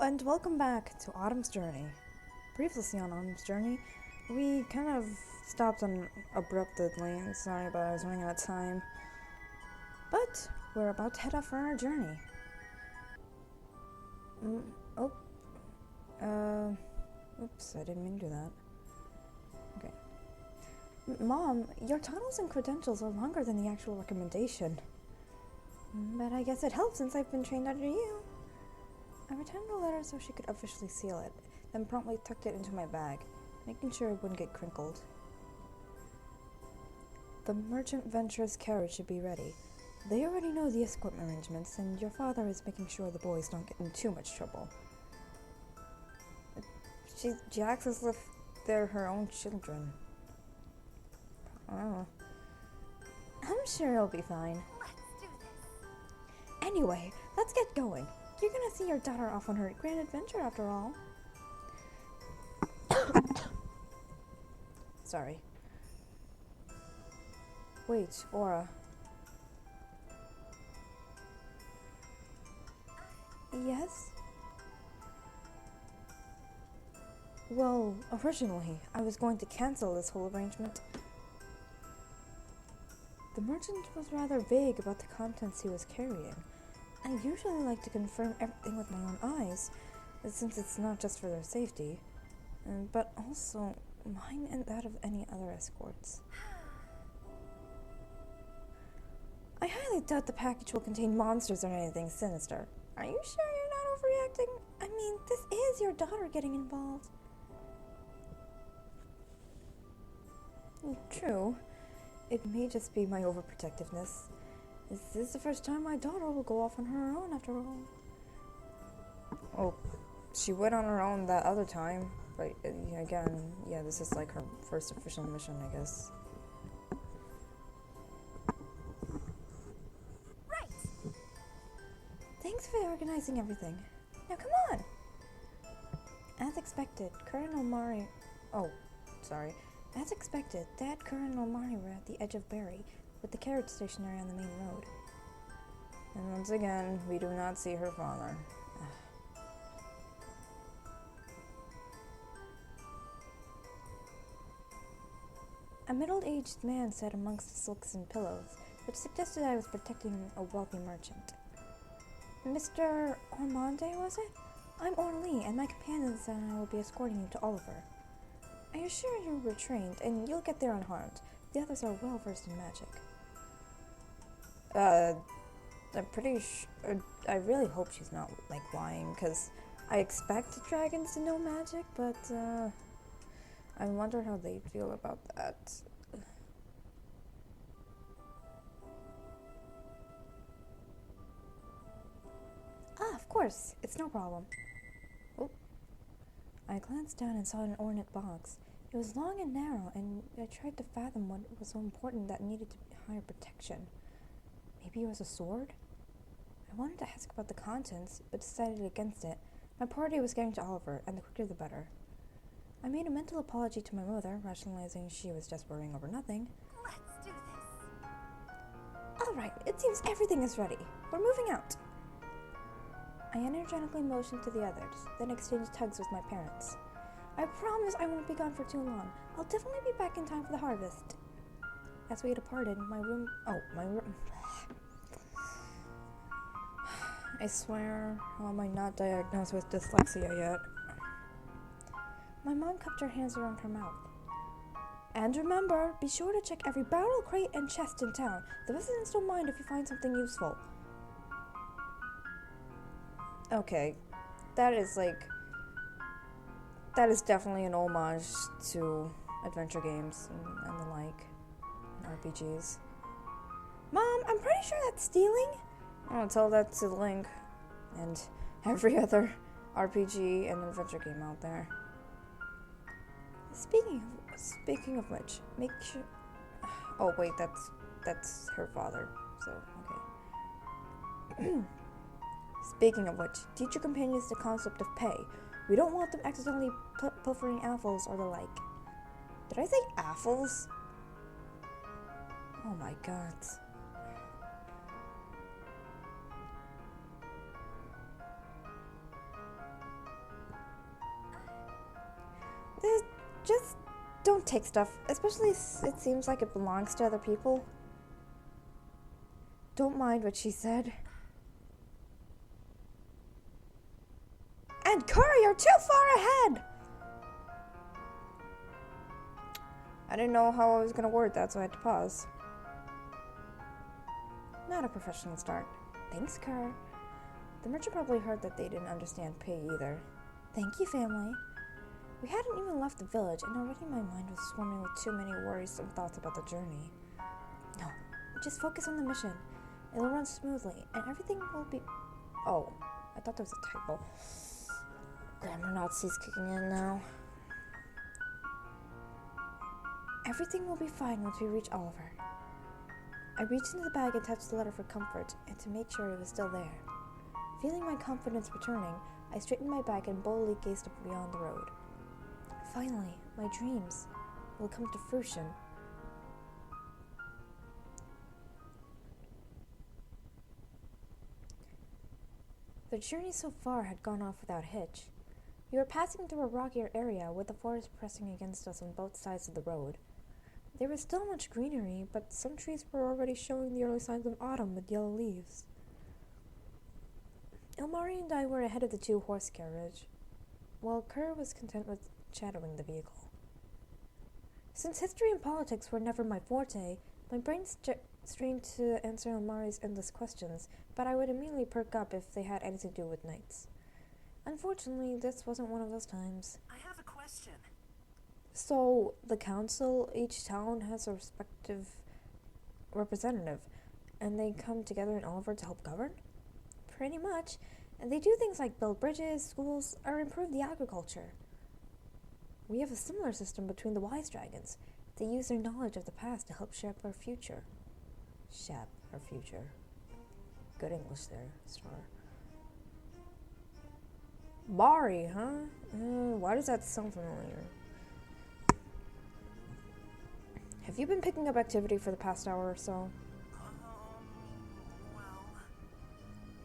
and welcome back to Autumn's Journey. Previously on Autumn's Journey, we kind of stopped on abruptly. Sorry about I was running out of time. But we're about to head off for our journey. Oops, I didn't mean to do that. Okay. Mom, your titles and credentials are longer than the actual recommendation. But I guess it helps since I've been trained under you. I returned the letter so she could officially seal it, then promptly tucked it into my bag, making sure it wouldn't get crinkled. The merchant venture's carriage should be ready. They already know the escort arrangements, and your father is making sure the boys don't get in too much trouble. She acts as if they're her own children. Oh. I'm sure it'll be fine. Let's do this. Anyway, let's get going. You're gonna see your daughter off on her grand adventure after all. Sorry. Wait, Aura. Yes? Well, originally, I was going to cancel this whole arrangement. The merchant was rather vague about the contents he was carrying. I usually like to confirm everything with my own eyes, since it's not just for their safety, but also mine and that of any other escorts. I highly doubt the package will contain monsters or anything sinister. Are you sure you're not overreacting? I mean, this is your daughter getting involved. True. It may just be my overprotectiveness. This is the first time my daughter will go off on her own after all. Oh, she went on her own that other time, but again, this is like her first official mission, I guess. Right. Thanks for organizing everything. Now come on! As expected, As expected, Dad, Curran, and Omari were at the edge of Barry, with the carriage stationary on the main road. And once again, we do not see her father. A middle-aged man sat amongst the silks and pillows, which suggested I was protecting a wealthy merchant. Mr. Ormonde, was it? I'm Orly, and my companions and I will be escorting you to Oliver. I assure you we're trained, and you'll get there unharmed. The others are well versed in magic. I'm pretty sure. I really hope she's not, lying, because I expect dragons to know magic, but, I wonder how they feel about that. Of course. It's no problem. Oh. I glanced down and saw an ornate box. It was long and narrow, and I tried to fathom what was so important that needed higher protection. Maybe it was a sword? I wanted to ask about the contents, but decided against it. My priority was getting to Oliver, and the quicker the better. I made a mental apology to my mother, rationalizing she was just worrying over nothing. Let's do this. Alright, it seems everything is ready. We're moving out. I energetically motioned to the others, then exchanged tugs with my parents. I promise I won't be gone for too long. I'll definitely be back in time for the harvest. As we departed, my room... I swear, how am I not diagnosed with dyslexia yet? My mom cupped her hands around her mouth. And remember, be sure to check every barrel, crate, and chest in town. The residents don't mind if you find something useful. Okay, that is definitely an homage to adventure games and the like, and RPGs. Mom, I'm pretty sure that's stealing. I'll tell that to Link and every other RPG and adventure game out there. Speaking of which, make sure. Oh wait, that's her father. So okay. Speaking of which, teach your companions the concept of pay. We don't want them accidentally pilfering apples or the like. Did I say apples? Oh my god. take stuff, especially it seems like it belongs to other people. Don't mind what she said. And Curry, you're too far ahead! I didn't know how I was going to word that, so I had to pause. Not a professional start. Thanks, Kerr. The merchant probably heard that they didn't understand pay either. Thank you, family. We hadn't even left the village, and already my mind was swarming with too many worrisome thoughts about the journey. No, just focus on the mission. It'll run smoothly, and everything will be... Oh, I thought there was a typo. Grammar Nazis kicking in now. Everything will be fine once we reach Oliver. I reached into the bag and touched the letter for comfort, and to make sure it was still there. Feeling my confidence returning, I straightened my back and boldly gazed up beyond the road. Finally, my dreams will come to fruition. The journey so far had gone off without hitch. We were passing through a rockier area with the forest pressing against us on both sides of the road. There was still much greenery, but some trees were already showing the early signs of autumn with yellow leaves. Ilmari and I were ahead of the 2-horse carriage, while Kerr was content with shadowing the vehicle. Since history and politics were never my forte, my brain strained to answer Ilmari's endless questions, but I would immediately perk up if they had anything to do with knights. Unfortunately, this wasn't one of those times. I have a question. So, the council, each town has a respective representative, and they come together in Oliver to help govern? Pretty much. And they do things like build bridges, schools, or improve the agriculture. We have a similar system between the wise dragons. They use their knowledge of the past to help shape our future. Shape our future. Good English there, Star. Bari, huh? Why does that sound familiar? Have you been picking up activity for the past hour or so?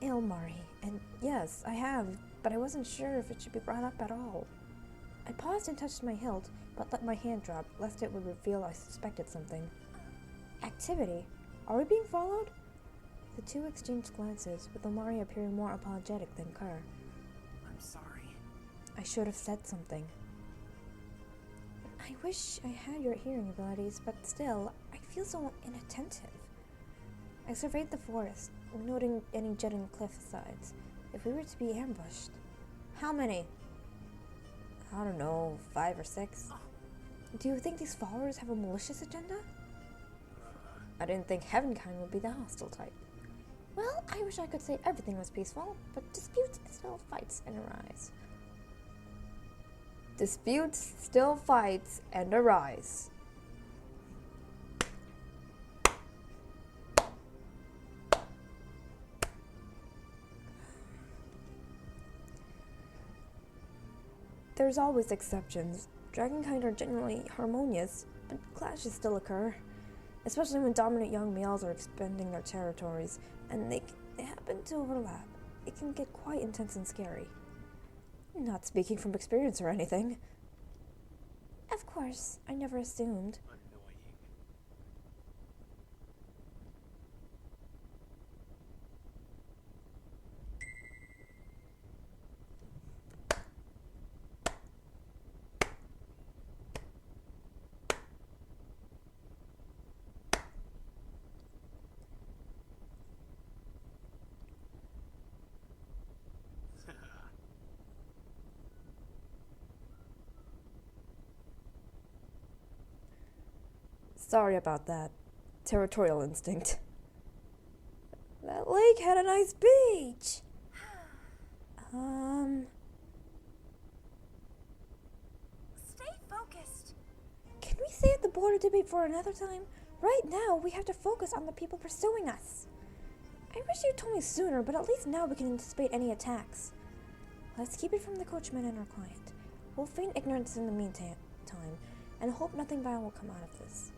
Well... Ilmari, and yes, I have, but I wasn't sure if it should be brought up at all. I paused and touched my hilt, but let my hand drop, lest it would reveal I suspected something. Activity? Are we being followed? The two exchanged glances, with Ilmari appearing more apologetic than Kerr. I'm sorry. I should have said something. I wish I had your hearing abilities, but still, I feel so inattentive. I surveyed the forest, noting any jutting cliff sides. If we were to be ambushed... How many? I don't know, 5 or 6. Do you think these followers have a malicious agenda? I didn't think Heavenkind would be the hostile type. Well, I wish I could say everything was peaceful, but disputes still fights and arise. Disputes, still fights, and arise. There's always exceptions. Dragonkind are generally harmonious, but clashes still occur, especially when dominant young males are expanding their territories, and they happen to overlap. It can get quite intense and scary. Not speaking from experience or anything. Of course, I never assumed. Annoying. Sorry about that. Territorial instinct. That lake had a nice beach. Stay focused. Can we save the border debate for another time? Right now, we have to focus on the people pursuing us. I wish you told me sooner, but at least now we can anticipate any attacks. Let's keep it from the coachman and our client. We'll feign ignorance in the meantime, and hope nothing bad will come out of this.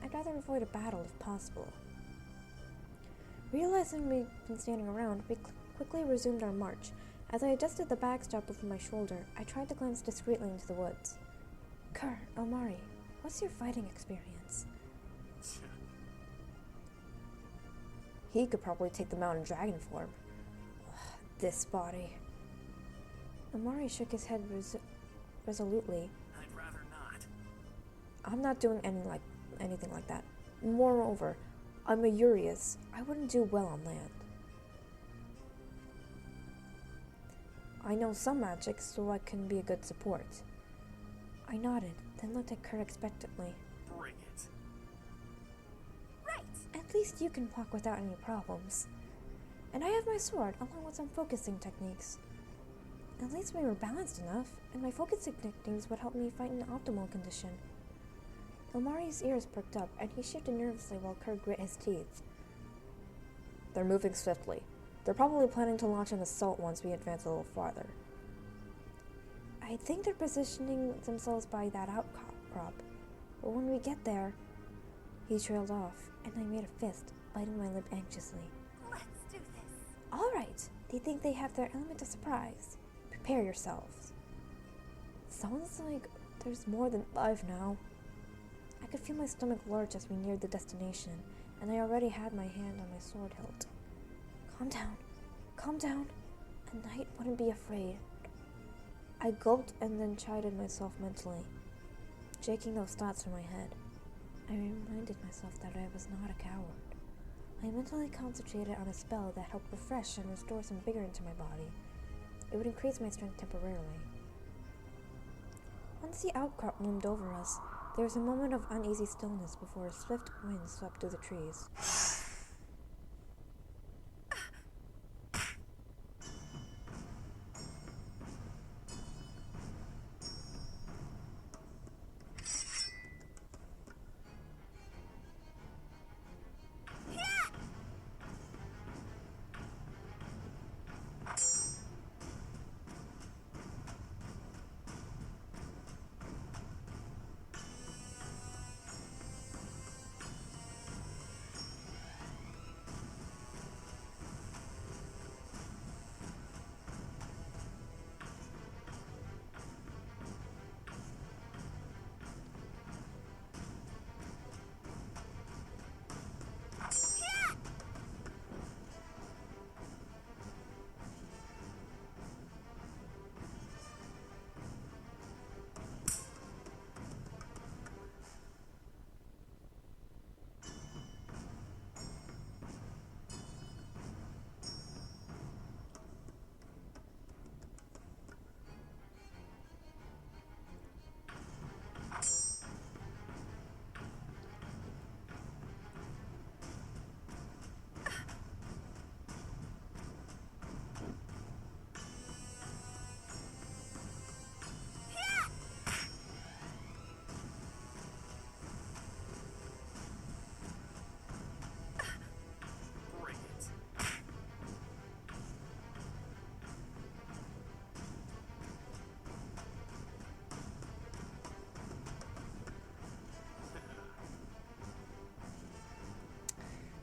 I'd rather avoid a battle if possible. Realizing we'd been standing around, we quickly resumed our march. As I adjusted the bag strap over my shoulder, I tried to glance discreetly into the woods. Kerr, Omari, what's your fighting experience? He could probably take them out in dragon form. Ugh, this body. Omari shook his head resolutely. I'd rather not. I'm not doing anything like that. Moreover, I'm a Urius. I wouldn't do well on land. I know some magic, so I can be a good support. I nodded, then looked at Kerr expectantly. Bring it. Right. At least you can walk without any problems. And I have my sword, along with some focusing techniques. At least we were balanced enough, and my focusing techniques would help me fight an optimal condition. Omari's ears perked up, and he shifted nervously while Kerr grit his teeth. They're moving swiftly. They're probably planning to launch an assault once we advance a little farther. I think they're positioning themselves by that outcrop, but when we get there... He trailed off, and I made a fist, biting my lip anxiously. Let's do this. All right, they think they have their element of surprise. Prepare yourselves. Sounds like there's more than 5 now. I could feel my stomach lurch as we neared the destination, and I already had my hand on my sword hilt. Calm down. A knight wouldn't be afraid. I gulped and then chided myself mentally, shaking those thoughts from my head. I reminded myself that I was not a coward. I mentally concentrated on a spell that helped refresh and restore some vigor into my body. It would increase my strength temporarily. Once the outcrop loomed over us, there was a moment of uneasy stillness before a swift wind swept through the trees.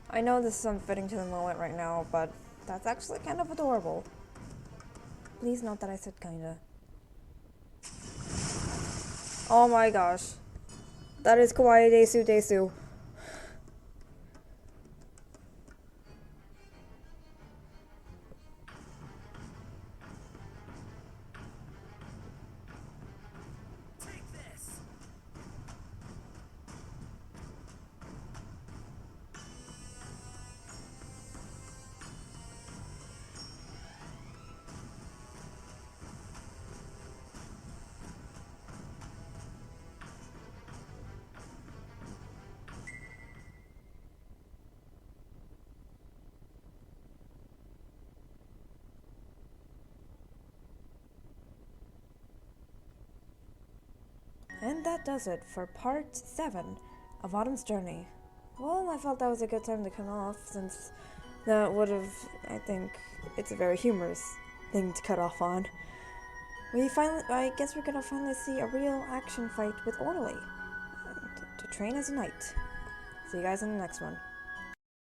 I know this is unfitting to the moment right now, but that's actually kind of adorable. Please note that I said kinda. Oh my gosh. That is kawaii desu desu. Take this. And that does it for part 7 of Autumn's Journey. Well, I felt that was a good time to come off, since that would have, I think, it's a very humorous thing to cut off on. I guess we're gonna finally see a real action fight with Orderly to train as a knight. See you guys in the next one.